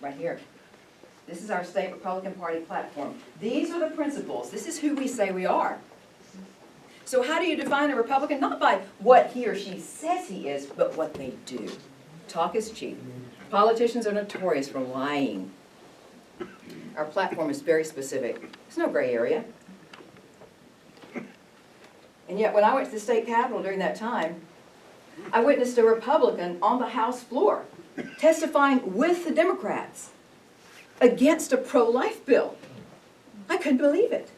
right here. This is our state Republican Party platform. These are the principles. This is who we say we are. So how do you define a Republican? Not by what he or she says he is, but what they do. Talk is cheap. Politicians are notorious for lying. Our platform is very specific. There's no gray area. And yet when I went to the state capitol during that time, I witnessed a Republican on the House floor testifying with the Democrats against a pro-life bill. I couldn't believe it.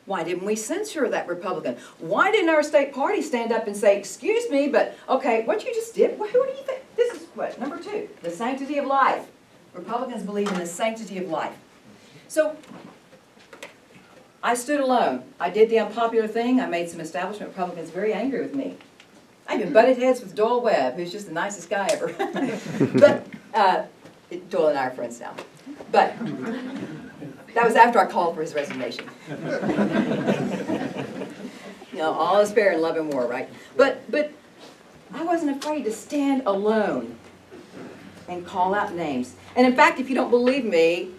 Why didn't we censure that Republican? Why didn't our state party stand up and say, excuse me, but okay, what you just did, who do you think? This is what, number 2, the sanctity of life. Republicans believe in the sanctity of life. So, I stood alone. I did the unpopular thing. I made some establishment Republicans very angry with me. I even butted heads with Doyle Webb, who's just the nicest guy ever. But, Doyle and I are friends now. But, that was after I called for his resignation. You know, all is fair in love and war, right? But I wasn't afraid to stand alone and call out names. And in fact, if you don't believe me,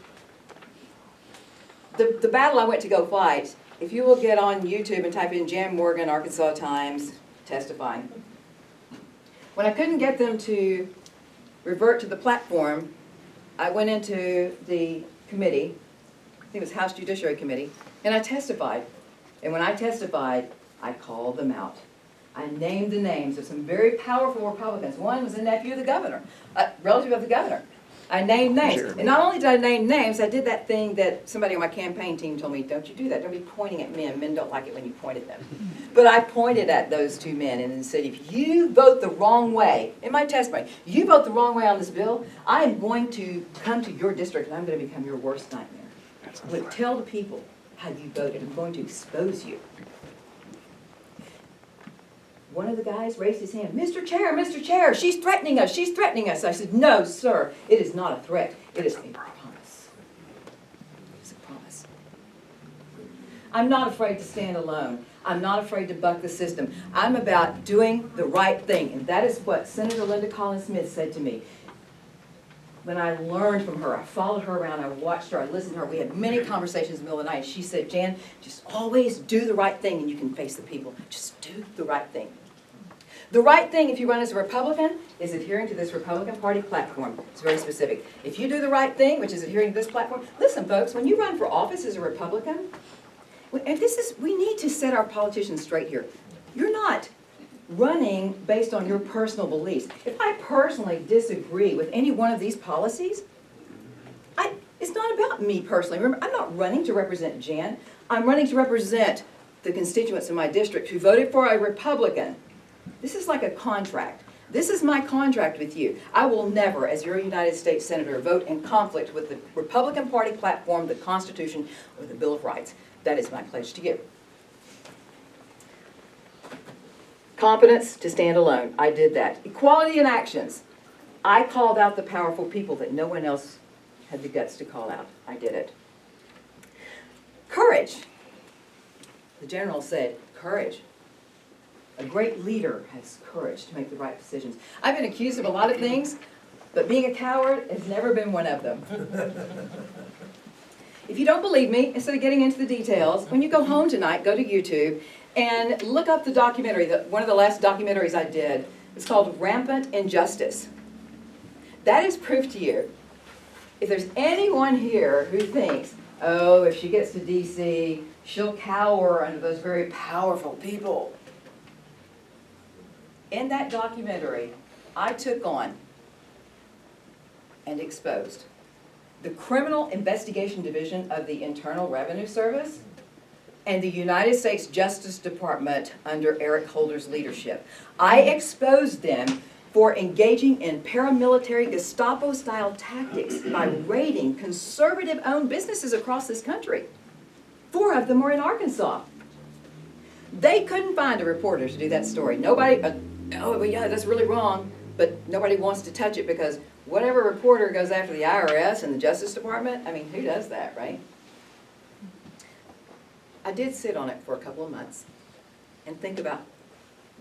the battle I went to go fight, if you will get on YouTube and type in Jan Morgan, Arkansas Times, testifying. When I couldn't get them to revert to the platform, I went into the committee, I think it was House Judiciary Committee, and I testified. And when I testified, I called them out. I named the names of some very powerful Republicans. One was a nephew of the governor, a relative of the governor. I named names. Sure. And not only did I name names, I did that thing that somebody on my campaign team told me, don't you do that. Don't be pointing at men. Men don't like it when you point at them. But I pointed at those 2 men and said, if you vote the wrong way, in my testimony, you vote the wrong way on this bill, I am going to come to your district and I'm going to become your worst nightmare. But tell the people how you voted. I'm going to expose you. One of the guys raised his hand, Mr. Chair, she's threatening us, she's threatening us. I said, no, sir, it is not a threat. It is a promise. It's a promise. I'm not afraid to stand alone. I'm not afraid to buck the system. I'm about doing the right thing. And that is what Senator Linda Collins Smith said to me. When I learned from her, I followed her around, I watched her, I listened to her. We had many conversations in the middle of the night. She said, Jan, just always do the right thing and you can face the people. Just do the right thing. The right thing, if you run as a Republican, is adhering to this Republican Party platform. It's very specific. If you do the right thing, which is adhering to this platform, listen, folks, when you run for office as a Republican, and we need to set our politicians straight here. You're not running based on your personal beliefs. If I personally disagree with any one of these policies, it's not about me personally. Remember, I'm not running to represent Jan. I'm running to represent the constituents in my district who voted for a Republican. This is like a contract. This is my contract with you. I will never, as your United States Senator, vote in conflict with the Republican Party platform, the Constitution, or the Bill of Rights. That is my pledge to you. Competence to stand alone. I did that. Equality in actions. I called out the powerful people that no one else had the guts to call out. I did it. Courage. The general said, courage. A great leader has courage to make the right decisions. I've been accused of a lot of things, but being a coward has never been one of them. If you don't believe me, instead of getting into the details, when you go home tonight, go to YouTube and look up the documentary, one of the last documentaries I did. It's called Rampant Injustice. That is proof to you. If there's anyone here who thinks, oh, if she gets to D.C., she'll cower under those very powerful people. In that documentary, I took on and exposed the Criminal Investigation Division of the Internal Revenue Service and the United States Justice Department under Eric Holder's leadership. I exposed them for engaging in paramilitary Gestapo-style tactics by raiding conservative-owned businesses across this country. 4 of them were in Arkansas. They couldn't find a reporter to do that story. Nobody, oh, well, yeah, that's really wrong, but nobody wants to touch it because whatever reporter goes after the IRS and the Justice Department, I mean, who does that, right? I did sit on it for a couple of months and think about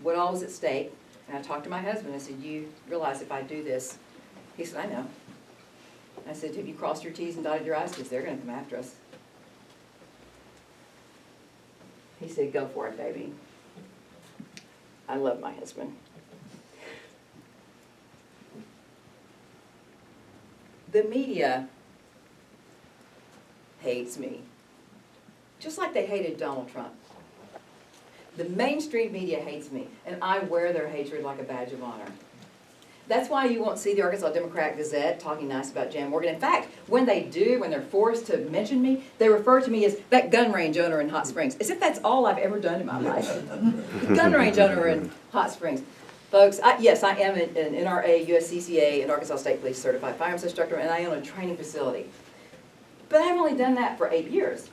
what all was at stake. And I talked to my husband and I said, you realize if I do this? He said, I know. I said, have you crossed your T's and dotted your I's? Because they're gonna come after us. He said, go for it, baby. I love my husband. The media hates me, just like they hated Donald Trump. The mainstream media hates me, and I wear their hatred like a badge of honor. That's why you won't see the Arkansas Democrat-Gazette talking nice about Jan Morgan. In fact, when they do, when they're forced to mention me, they refer to me as that gun range owner in Hot Springs, as if that's all I've ever done in my life. Gun range owner in Hot Springs. Folks, yes, I am an NRA, USCCA, and Arkansas State Police certified firearms instructor, and I own a training facility. But I've only done that for 8 years.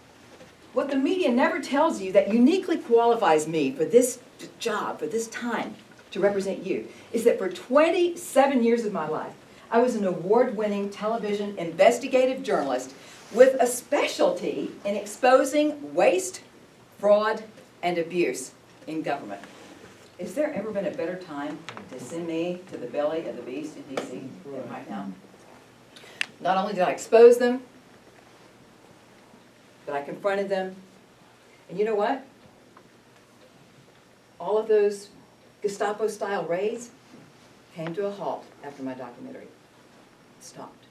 What the media never tells you that uniquely qualifies me for this job, for this time, to represent you, is that for 27 years of my life, I was an award-winning television investigative journalist with a specialty in exposing waste, fraud, and abuse in government. Has there ever been a better time to send me to the belly of the beast in D.C. than right now? Not only did I expose them, but I confronted them. And you know what? All of those Gestapo-style raids came to a halt after my documentary stopped.